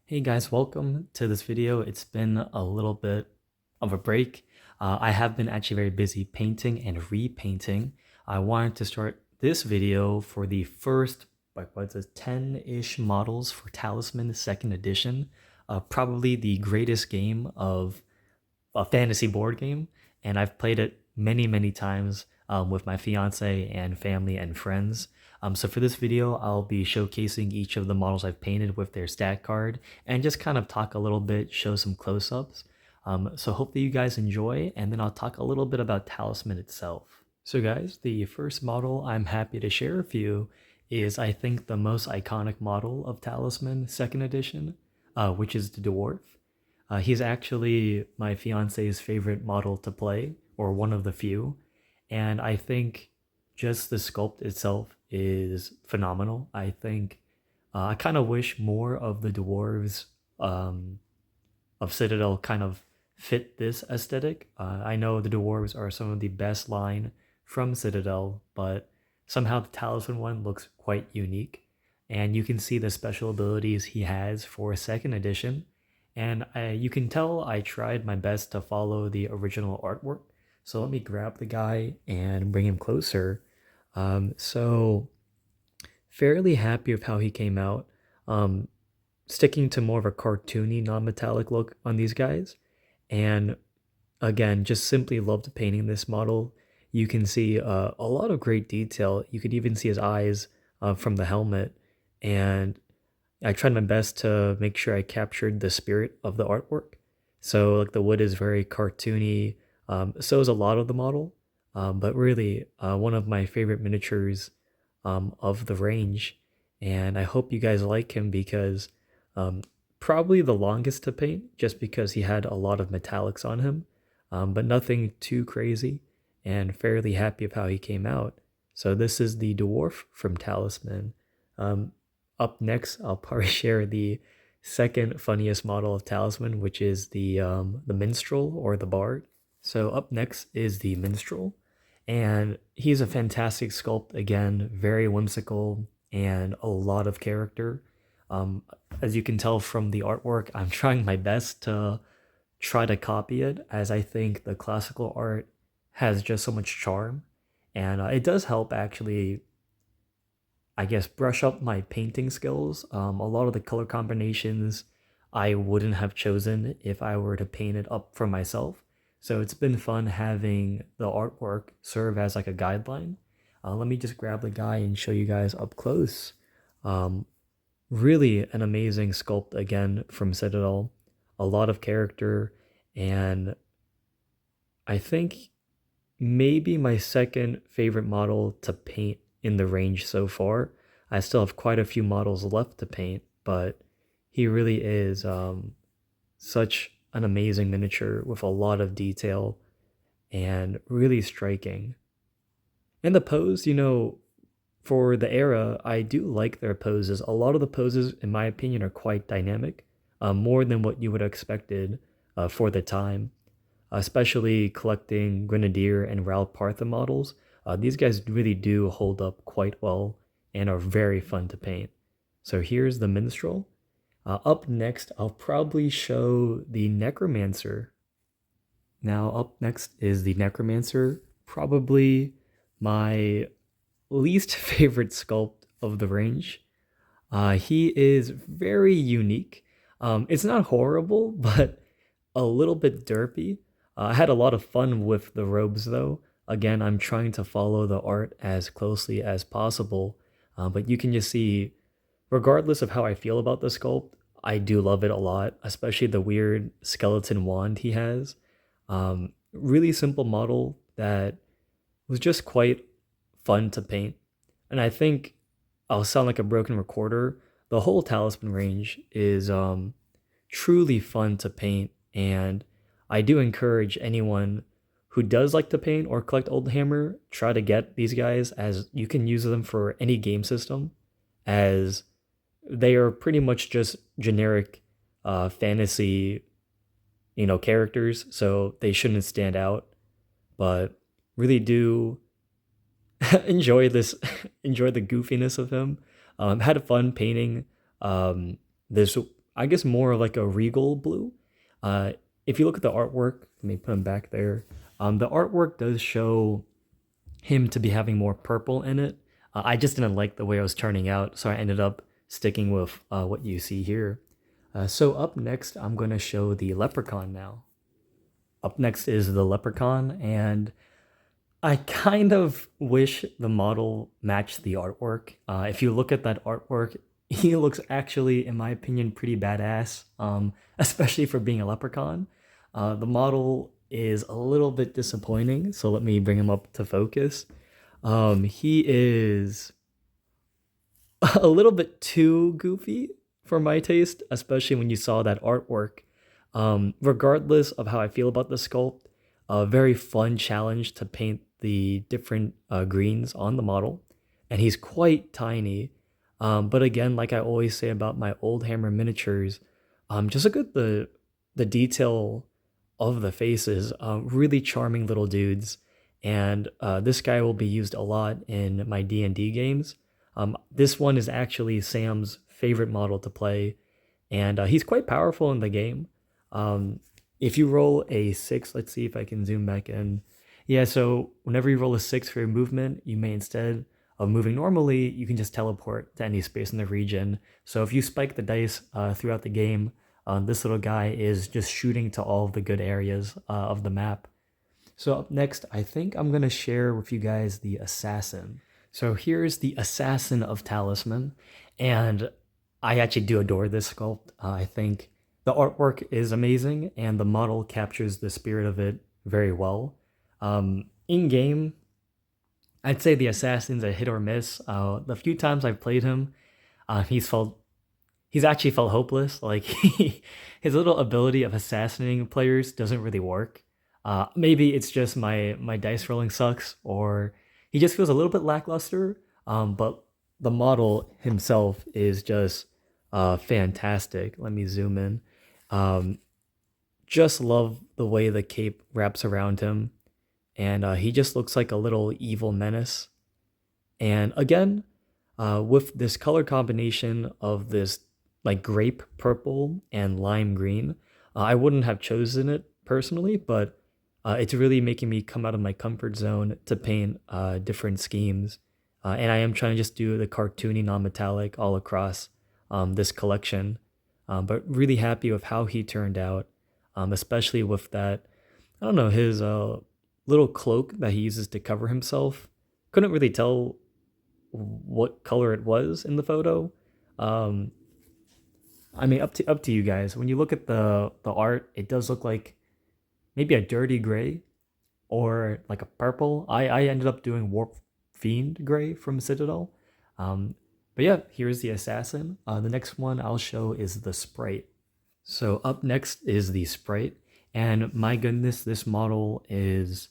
Hey guys, welcome to this video. It's been a little bit of a break. I have been actually very busy painting and repainting. I wanted to start this video for the first, like what's it, 10-ish models for Talisman 2nd edition. Probably the greatest game of a fantasy board game, and I've played it many times with my fiance and family and friends. So for this video, I'll be showcasing each of the models I've painted with their stat card and just kind of talk a little bit, show some close-ups. So hopefully you guys enjoy, and then I'll talk a little bit about Talisman itself. So guys, the first model I'm happy to share with you is I think the most iconic model of Talisman 2nd edition, which is the Dwarf. He's actually my fiance's favorite model to play, or one of the few, and I think just the sculpt itself is phenomenal. I think I kind of wish more of the dwarves of Citadel kind of fit this aesthetic. I know the dwarves are some of the best line from Citadel, but somehow the Talisman one looks quite unique, and you can see the special abilities he has for 2nd edition. And you can tell I tried my best to follow the original artwork. So let me grab the guy and bring him closer. So fairly happy with how he came out. Sticking to more of a cartoony, non-metallic look on these guys. And again, just simply loved painting this model. You can see a lot of great detail. You could even see his eyes from the helmet. And I tried my best to make sure I captured the spirit of the artwork. So like the wood is very cartoony. So is a lot of the model. But really, one of my favorite miniatures of the range. And I hope you guys like him because um, probably the longest to paint, just because he had a lot of metallics on him, but nothing too crazy. And fairly happy of how he came out. So this is the Dwarf from Talisman. Um, Up next, I'll probably share the second funniest model of Talisman, which is the Minstrel or the Bard. So up next is the Minstrel, and he's a fantastic sculpt again, very whimsical and a lot of character. Um, as you can tell from the artwork, I'm trying my best to try to copy it, as I think the classical art has just so much charm, and it does help actually, I guess, brush up my painting skills. A lot of the color combinations I wouldn't have chosen if I were to paint it up for myself. So it's been fun having the artwork serve as like a guideline. Let me just grab the guy and show you guys up close. Um, Really an amazing sculpt again from Citadel. A lot of character, and I think maybe my second favorite model to paint in the range so far. I still have quite a few models left to paint, but he really is such an amazing miniature with a lot of detail and really striking. And the pose, for the era, I do like their poses. A lot of the poses, in my opinion, are quite dynamic, more than what you would have expected for the time, especially collecting Grenadier and Ral Partha models. These guys really do hold up quite well and are very fun to paint. So here's the Minstrel. Up next, I'll probably show the Necromancer. Now, up next is the Necromancer, probably my least favorite sculpt of the range. He is very unique. It's not horrible, but a little bit derpy. I had a lot of fun with the robes though. Again, I'm trying to follow the art as closely as possible, but you can just see, regardless of how I feel about the sculpt, I do love it a lot, especially the weird skeleton wand he has. Really simple model that was just quite fun to paint. And I think I'll sound like a broken recorder. The whole Talisman range is truly fun to paint, and I do encourage anyone who does like to paint or collect old hammer, try to get these guys, as you can use them for any game system, as they are pretty much just generic fantasy, characters, so they shouldn't stand out, but really do enjoy this enjoy the goofiness of him. Had fun painting this, I guess more like a regal blue. Uh, if you look at the artwork, let me put him back there. The artwork does show him to be having more purple in it. I just didn't like the way it was turning out, so I ended up sticking with what you see here. So up next, I'm going to show the Leprechaun now. Up next is the Leprechaun, and I kind of wish the model matched the artwork. If you look at that artwork, he looks actually, in my opinion, pretty badass, especially for being a leprechaun. The model is a little bit disappointing, so let me bring him up to focus. He is a little bit too goofy for my taste, especially when you saw that artwork. Regardless of how I feel about the sculpt, a very fun challenge to paint the different greens on the model, and he's quite tiny. But again, like I always say about my old hammer miniatures, just look at the detail of the faces. Really charming little dudes, and this guy will be used a lot in my D&D games. This one is actually Sam's favorite model to play, and he's quite powerful in the game. If you roll a 6, let's see if I can zoom back in. Yeah, so whenever you roll a 6 for your movement, you may, instead of moving normally, you can just teleport to any space in the region. So if you spike the dice throughout the game, this little guy is just shooting to all of the good areas of the map. So up next, I think I'm going to share with you guys the Assassin. So here's the Assassin of Talisman, and I actually do adore this sculpt. I think the artwork is amazing, and the model captures the spirit of it very well. In game, I'd say the Assassin's a hit or miss. The few times I've played him, he's actually felt hopeless. Like his little ability of assassinating players doesn't really work. Maybe it's just my dice rolling sucks, or he just feels a little bit lackluster. But the model himself is just fantastic. Let me zoom in. Just love the way the cape wraps around him, and he just looks like a little evil menace. And again, with this color combination of this like grape purple and lime green, I wouldn't have chosen it personally, but it's really making me come out of my comfort zone to paint different schemes. And I am trying to just do the cartoony non-metallic all across this collection. But really happy with how he turned out, especially with that, I don't know, his little cloak that he uses to cover himself. Couldn't really tell what color it was in the photo. I mean, up to you guys. When you look at the art, it does look like maybe a dirty gray or like a purple. I ended up doing Warp Fiend gray from Citadel. But yeah, here's the Assassin. The next one I'll show is the Sprite. So up next is the Sprite, and my goodness, this model is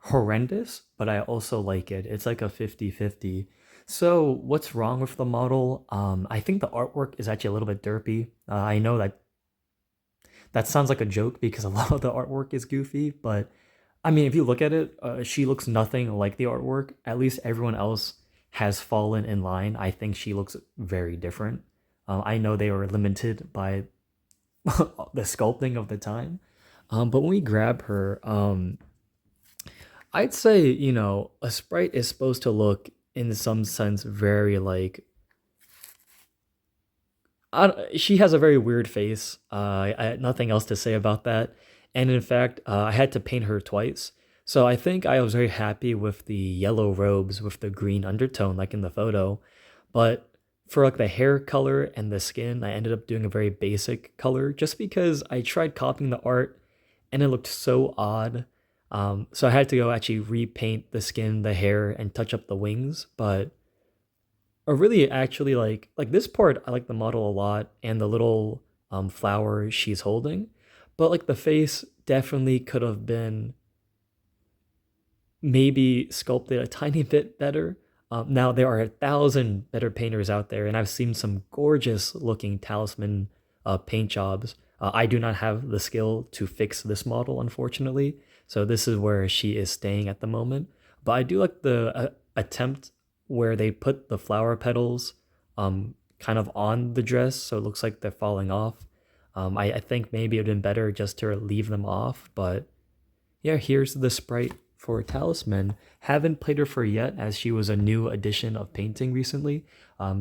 horrendous, but I also like it. It's like a 50-50. So what's wrong with the model? I think the artwork is actually a little bit derpy. I know that sounds like a joke because a lot of the artwork is goofy, but I mean, if you look at it, she looks nothing like the artwork. At least everyone else has fallen in line. I think she looks very different. I know they were limited by the sculpting of the time. But when we grab her, I'd say, a Sprite is supposed to look, in some sense, very like... she has a very weird face. I had nothing else to say about that. And in fact, I had to paint her twice. So I think I was very happy with the yellow robes with the green undertone, like in the photo. But for like the hair color and the skin, I ended up doing a very basic color just because I tried copying the art and it looked so odd. So I had to go actually repaint the skin, the hair, and touch up the wings. But I really actually like this part, I like the model a lot, and the little flower she's holding. But like the face definitely could have been maybe sculpted a tiny bit better. Now there are 1,000 better painters out there, and I've seen some gorgeous looking Talisman paint jobs. I do not have the skill to fix this model, unfortunately, so this is where she is staying at the moment. But I do like the attempt where they put the flower petals kind kind of on the dress, so it looks like they're falling off. I think maybe it would have been better just to leave them off, but yeah, here's the sprite for Talisman. Haven't played her for yet, as she was a new addition of painting recently.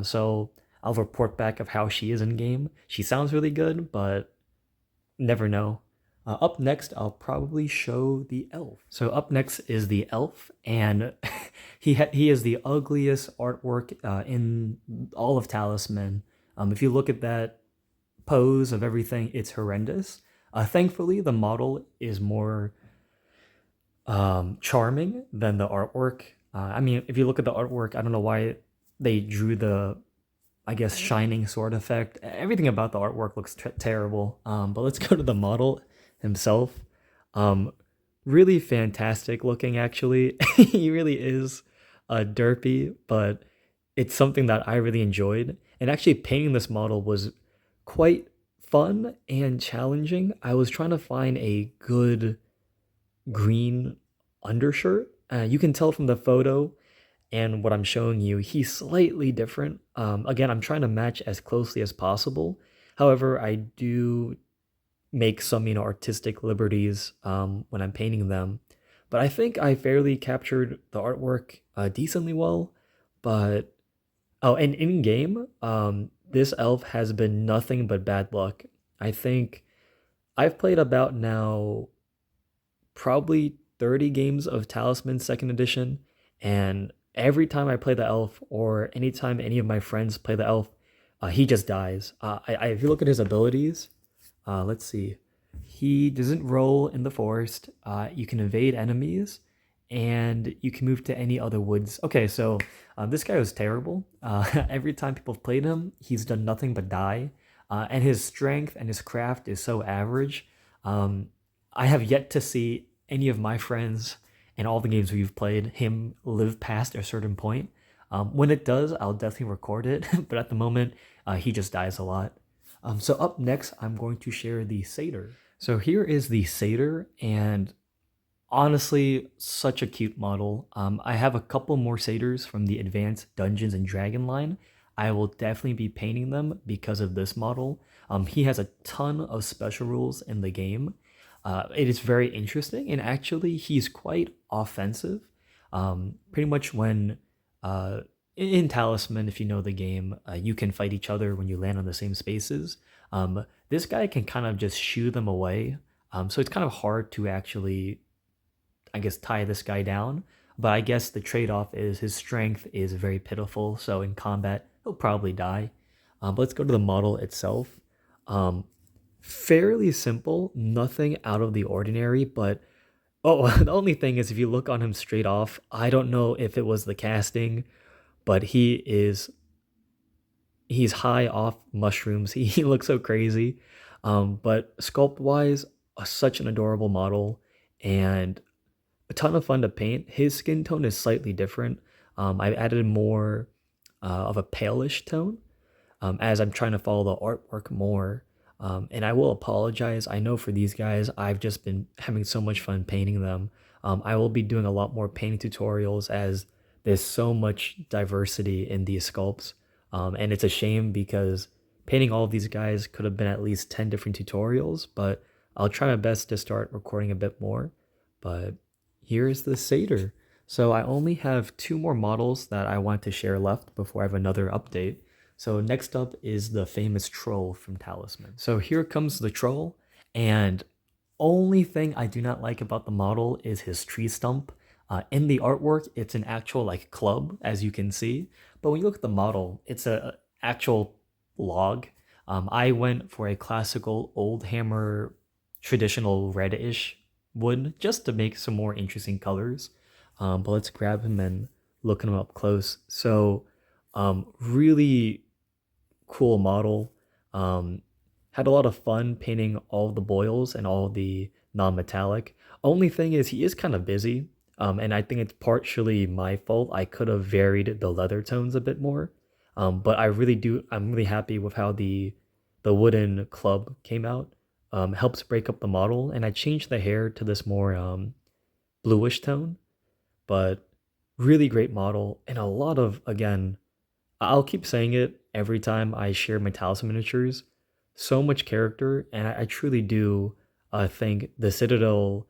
So I'll report back of how she is in game. She sounds really good, but never know. Up next, I'll probably show the elf. So up next is the elf, and he is the ugliest artwork in all of Talisman. If you look at that pose of everything, it's horrendous. Thankfully, the model is more charming than the artwork. I mean, if you look at the artwork, I don't know why they drew the, I guess, shining sword effect. Everything about the artwork looks terrible. But let's go to the model himself. Really fantastic looking, actually. He really is derpy, but it's something that I really enjoyed. And actually, painting this model was quite fun and challenging. I was trying to find a good green undershirt. You can tell from the photo and what I'm showing you, he's slightly different. Again, I'm trying to match as closely as possible. However, I do make some, artistic liberties when I'm painting them. But I think I fairly captured the artwork decently well. But, oh, and in game, this elf has been nothing but bad luck. I think I've played about now probably 30 games of Talisman Second Edition, and every time I play the elf, or anytime any of my friends play the elf, he just dies. If you look at his abilities, let's see, he doesn't roll in the forest. You can evade enemies, and you can move to any other woods. Okay, so this guy was terrible. Every time people have played him, he's done nothing but die, and his strength and his craft is so average. I have yet to see any of my friends in all the games we've played him live past a certain point. When it does, I'll definitely record it, but at the moment, he just dies a lot. So up next, I'm going to share the satyr. So here is the satyr, and honestly, such a cute model. I have a couple more satyrs from the Advanced Dungeons and Dragon line. I will definitely be painting them because of this model. He has a ton of special rules in the game. It is very interesting, and actually he's quite offensive. Pretty much when in Talisman, if you know the game, you can fight each other when you land on the same spaces. This guy can kind of just shoo them away. So it's kind of hard to actually, I guess, tie this guy down. But I guess the trade-off is his strength is very pitiful, so in combat, he'll probably die. But let's go to the model itself. Fairly simple, nothing out of the ordinary, but oh, the only thing is if you look on him straight off, I don't know if it was the casting, but he's high off mushrooms. He looks so crazy. But sculpt wise, such an adorable model and a ton of fun to paint. His skin tone is slightly different. I've added more of a palish tone as I'm trying to follow the artwork more. And I will apologize. I know for these guys, I've just been having so much fun painting them. I will be doing a lot more painting tutorials as there's so much diversity in these sculpts. And it's a shame because painting all of these guys could have been at least 10 different tutorials, but I'll try my best to start recording a bit more. But here's the satyr. So I only have 2 more models that I want to share left before I have another update. So next up is the famous troll from Talisman. So here comes the troll, and only thing I do not like about the model is his tree stump. In the artwork, it's an actual like club, as you can see. But when you look at the model, it's a actual log. I went for a classical old hammer, traditional reddish wood, just to make some more interesting colors. But let's grab him and look him up close. So really cool model. Had a lot of fun painting all the boils and all the non-metallic. Only thing is he is kind of busy. And I think it's partially my fault. I could have varied the leather tones a bit more. But I'm really happy with how the wooden club came out. Helps break up the model, and I changed the hair to this more bluish tone. But really great model, and a lot of, again, I'll keep saying it every time I share my Talisman miniatures. So much character, and I truly do think the Citadel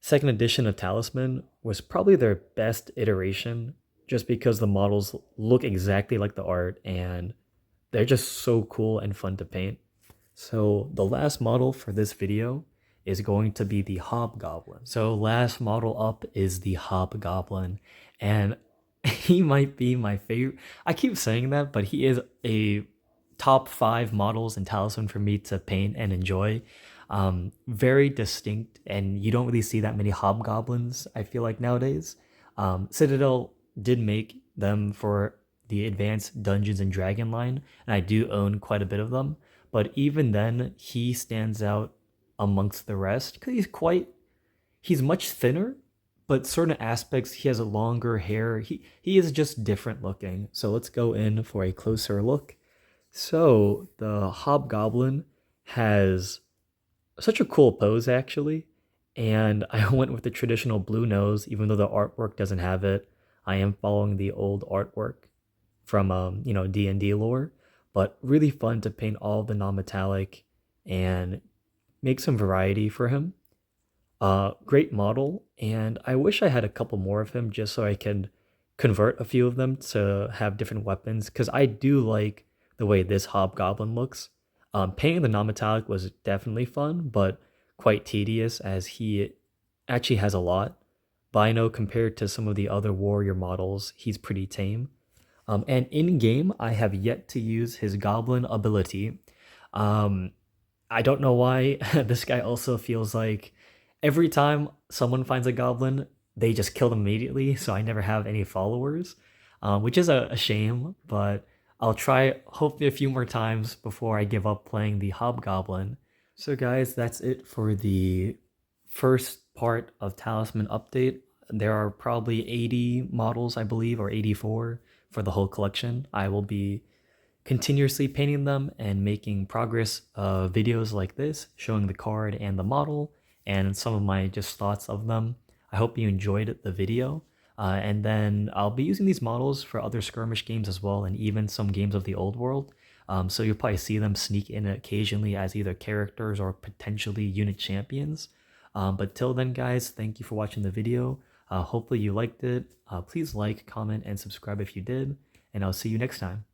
second edition of Talisman was probably their best iteration, just because the models look exactly like the art and they're just so cool and fun to paint. So the last model for this video is going to be the Hob Goblin. So last model up is the Hob Goblin, and he might be my favorite. I keep saying that, but he is a top 5 models in Talisman for me to paint and enjoy. Very distinct, and you don't really see that many hobgoblins, I feel like, nowadays. Citadel did make them for the advanced Dungeons and Dragon line, and I do own quite a bit of them. But even then, he stands out amongst the rest because he's much thinner, but certain aspects he has a longer hair. He is just different looking. So let's go in for a closer look. So the Hobgoblin has such a cool pose actually, and I went with the traditional blue nose even though the artwork doesn't have it. I am following the old artwork from D&D lore, but really fun to paint all the non-metallic and make some variety for him. Great model, and I wish I had a couple more of him just so I could convert a few of them to have different weapons, because I do like the way this Hobgoblin looks. Painting the non-metallic was definitely fun, but quite tedious as he actually has a lot. But I know compared to some of the other warrior models, he's pretty tame. And in game, I have yet to use his goblin ability. Um, I don't know why. This guy also feels like every time someone finds a goblin, they just kill them immediately. So I never have any followers, which is a shame. But I'll try hopefully a few more times before I give up playing the hobgoblin. So guys, that's it for the first part of Talisman update. There are probably 80 models, I believe, or 84 for the whole collection. I will be continuously painting them and making progress videos like this, showing the card and the model and some of my just thoughts of them. I hope you enjoyed the video. And then I'll be using these models for other skirmish games as well, and even some games of the old world. So you'll probably see them sneak in occasionally as either characters or potentially unit champions. But till then, guys, thank you for watching the video. Hopefully you liked it. Please like, comment, and subscribe if you did, and I'll see you next time.